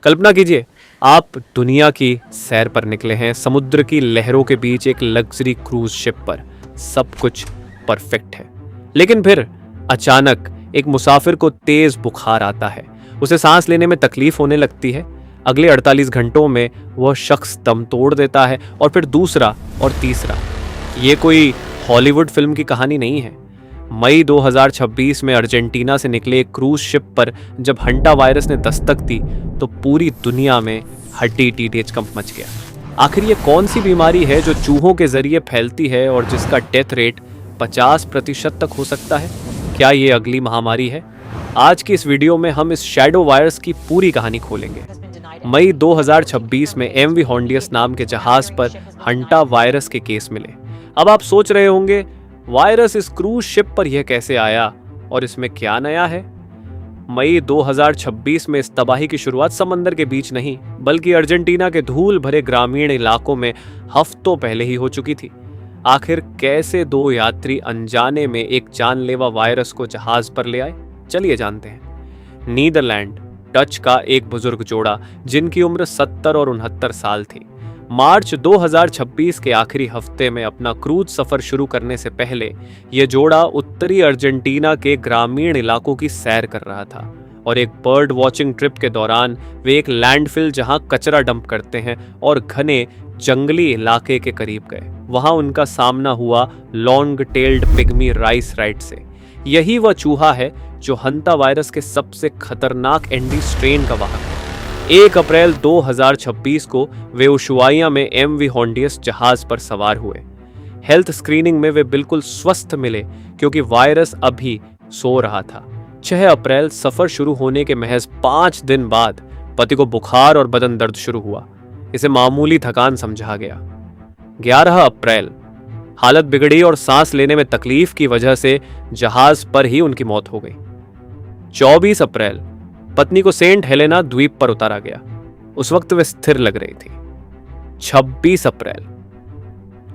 कल्पना कीजिए, आप दुनिया की सैर पर निकले हैं, समुद्र की लहरों के बीच एक लग्जरी क्रूज शिप पर। सब कुछ परफेक्ट है, लेकिन फिर अचानक एक मुसाफिर को तेज बुखार आता है। उसे सांस लेने में तकलीफ होने लगती है। अगले 48 घंटों में वह शख्स दम तोड़ देता है, और फिर दूसरा और तीसरा। ये कोई हॉलीवुड फिल्म की कहानी नहीं है। मई 2026 में अर्जेंटीना से निकले एक क्रूज शिप पर जब हंटा वायरस ने दस्तक दी तो पूरी दुनिया में हड्डी टीटेज कंप मच गया। आखिर ये कौन सी बीमारी है जो चूहों के जरिए फैलती है और जिसका डेथ रेट 50% तक हो सकता है? क्या ये अगली महामारी है? आज की इस वीडियो में हम इस शैडो वायरस की पूरी कहानी खोलेंगे। मई 2026 में MV हॉन्डियस नाम के जहाज पर हंटा वायरस के केस मिले। अब आप सोच रहे होंगे, वायरस इस क्रूज शिप पर यह कैसे आया और इसमें क्या नया है? मई 2026 में इस तबाही की शुरुआत समंदर के बीच नहीं, बल्कि अर्जेंटीना के धूल भरे ग्रामीण इलाकों में हफ्तों पहले ही हो चुकी थी। आखिर कैसे दो यात्री अनजाने में एक जानलेवा वायरस को जहाज पर ले आए? चलिए जानते हैं। नीदरलैंड डच का एक बुजुर्ग जोड़ा जिनकी उम्र 70 और 69 साल थी, मार्च 2026 के आखिरी हफ्ते में अपना क्रूज सफर शुरू करने से पहले यह जोड़ा उत्तरी अर्जेंटीना के ग्रामीण इलाकों की सैर कर रहा था, और एक बर्ड वॉचिंग ट्रिप के दौरान वे एक लैंडफिल जहां कचरा डंप करते हैं और घने जंगली इलाके के करीब गए। वहां उनका सामना हुआ long tailed pygmy rice right से। यही वह चूहा है जो हंता वायरस के सबसे खतरनाक एंडी स्ट्रेन का वाहक है। 1 अप्रैल 2026 को वे उशुआइया में MV हॉन्डियस जहाज पर सवार हुए। हेल्थ स्क्रीनिंग में वे बिल्कुल स्वस्थ मिले क्योंकि वायरस अभी सो रहा था। 6 अप्रैल सफर शुरू होने के महज 5 दिन बाद पति को बुखार और बदन दर्द शुरू हुआ। इसे मामूली थकान समझा गया। 11 अप्रैल हालत बिगड़ी और सांस लेने में तकलीफ की वजह से जहाज पर ही उनकी मौत हो गई। 24 अप्रैल पत्नी को सेंट हेलेना द्वीप पर उतारा गया। उस वक्त वे स्थिर लग रही थी। 26 अप्रैल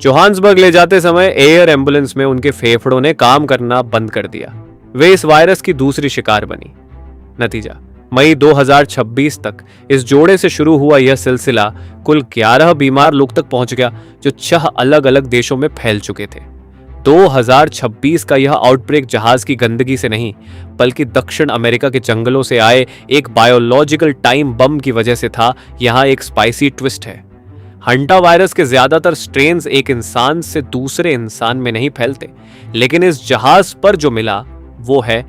जोहान्सबर्ग ले जाते समय एयर एम्बुलेंस में उनके फेफड़ों ने काम करना बंद कर दिया। वे इस वायरस की दूसरी शिकार बनी। नतीजा, मई 2026 तक इस जोड़े से शुरू हुआ यह सिलसिला कुल 11 बीमार लोग तक पहुंच गया, जो 6 अलग अलग देशों में फैल चुके थे। 2026 का यह आउटब्रेक जहाज की गंदगी से नहीं, बल्कि दक्षिण अमेरिका के जंगलों से आए एक बायोलॉजिकल टाइम बम की वजह से था। यहां एक स्पाइसी ट्विस्ट है। हंटा वायरस के ज्यादातर स्ट्रेन्स एक इंसान से दूसरे इंसान में नहीं फैलते, लेकिन इस जहाज पर जो मिला वो है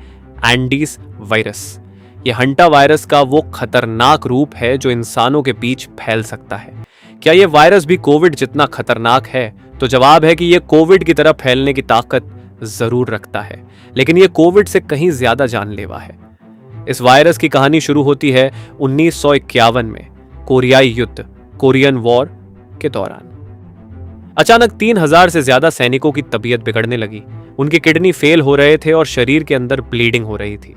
एंडीज वायरस। यह हंटा वायरस का वो खतरनाक रूप है जो इंसानों के बीच फैल सकता है। क्या यह वायरस भी कोविड जितना खतरनाक है? तो जवाब है कि यह कोविड की तरह फैलने की ताकत जरूर रखता है, लेकिन यह कोविड से कहीं ज्यादा जानलेवा है। इस वायरस की कहानी शुरू होती है 1951 में कोरियाई युद्ध, कोरियन वॉर के दौरान। अचानक 3000 से ज्यादा सैनिकों की तबीयत बिगड़ने लगी। उनके किडनी फेल हो रहे थे और शरीर के अंदर ब्लीडिंग हो रही थी।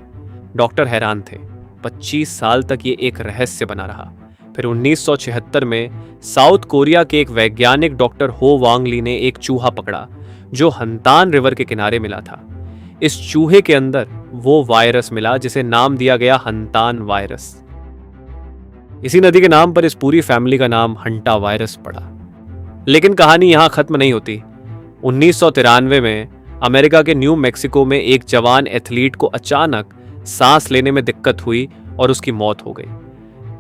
डॉक्टर हैरान थे। 25 साल तक ये एक रहस्य बना रहा। फिर 1976 में साउथ कोरिया के एक वैज्ञानिक डॉक्टर हो वांग ली ने एक चूहा पकड़ा जो हंतान रिवर के किनारे मिला था। इस चूहे के अंदर वो वायरस मिला जिसे नाम दिया गया हंतान वायरस। इसी नदी के नाम पर इस पूरी फैमिली का नाम हंटा वायरस पड़ा। लेकिन कहानी यहां खत्म नहीं होती। 1993 में अमेरिका के न्यू मैक्सिको में एक जवान एथलीट को अचानक सांस लेने में दिक्कत हुई और उसकी मौत हो गई।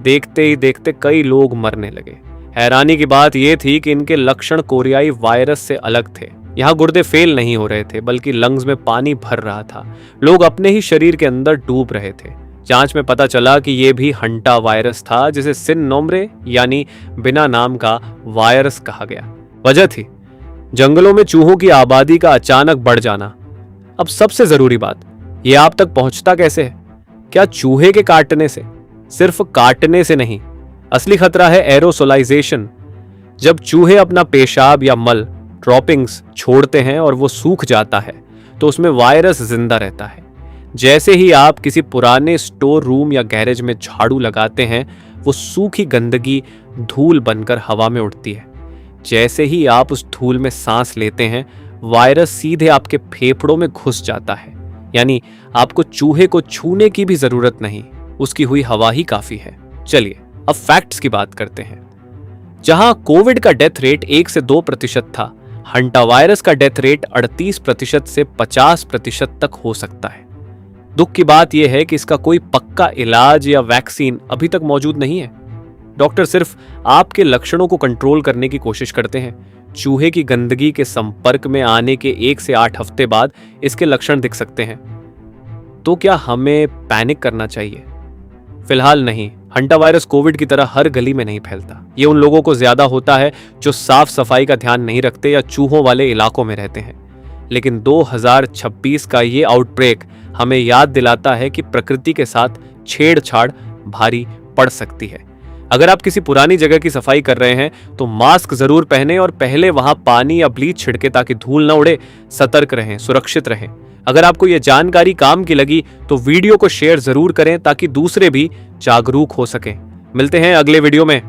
देखते ही देखते कई लोग मरने लगे। हैरानी की बात यह थी कि इनके लक्षण कोरियाई वायरस से अलग थे। यहाँ गुर्दे फेल नहीं हो रहे थे, बल्कि लंग्स में पानी भर रहा था। लोग अपने ही शरीर के अंदर डूब रहे थे। जांच में पता चला कि यह भी हंटा वायरस था, जिसे सिन नोम्ब्रे यानी बिना नाम का वायरस कहा गया। वजह थी जंगलों में चूहों की आबादी का अचानक बढ़ जाना। अब सबसे जरूरी बात, यह आप तक पहुंचता कैसे है? क्या चूहे के काटने से? सिर्फ काटने से नहीं, असली खतरा है एरोसोलाइजेशन। जब चूहे अपना पेशाब या मल ड्रॉपिंग्स छोड़ते हैं और वो सूख जाता है तो उसमें वायरस जिंदा रहता है। जैसे ही आप किसी पुराने स्टोर रूम या गैरेज में झाड़ू लगाते हैं, वो सूखी गंदगी धूल बनकर हवा में उड़ती है। जैसे ही आप उस धूल में सांस लेते हैं, वायरस सीधे आपके फेफड़ों में घुस जाता है। यानी आपको चूहे को छूने की भी जरूरत नहीं, उसकी हुई हवा ही काफी है। चलिए अब फैक्ट्स की बात करते हैं। जहां कोविड का डेथ रेट 1 से 2% था, हंटा वायरस का डेथ रेट 38% से 50% तक हो सकता है। दुख की बात यह है कि इसका कोई पक्का इलाज या वैक्सीन अभी तक मौजूद नहीं है। डॉक्टर सिर्फ आपके लक्षणों को कंट्रोल करने की कोशिश करते हैं। चूहे की गंदगी के संपर्क में आने के 1 से 8 हफ्ते बाद इसके लक्षण दिख सकते हैं। तो क्या हमें पैनिक करना चाहिए? फिलहाल नहीं। हंटा वायरस कोविड की तरह हर गली में नहीं फैलता। ये उन लोगों को ज्यादा होता है जो साफ सफाई का ध्यान नहीं रखते या चूहों वाले इलाकों में रहते हैं। लेकिन 2026 का ये आउटब्रेक हमें याद दिलाता है कि प्रकृति के साथ छेड़छाड़ भारी पड़ सकती है। अगर आप किसी पुरानी जगह की सफाई कर रहे हैं तो मास्क जरूर पहनें और पहले वहां पानी या ब्लीच छिड़के ताकि धूल न उड़े। सतर्क रहें, सुरक्षित रहें। अगर आपको यह जानकारी काम की लगी तो वीडियो को शेयर जरूर करें ताकि दूसरे भी जागरूक हो सकें। मिलते हैं अगले वीडियो में।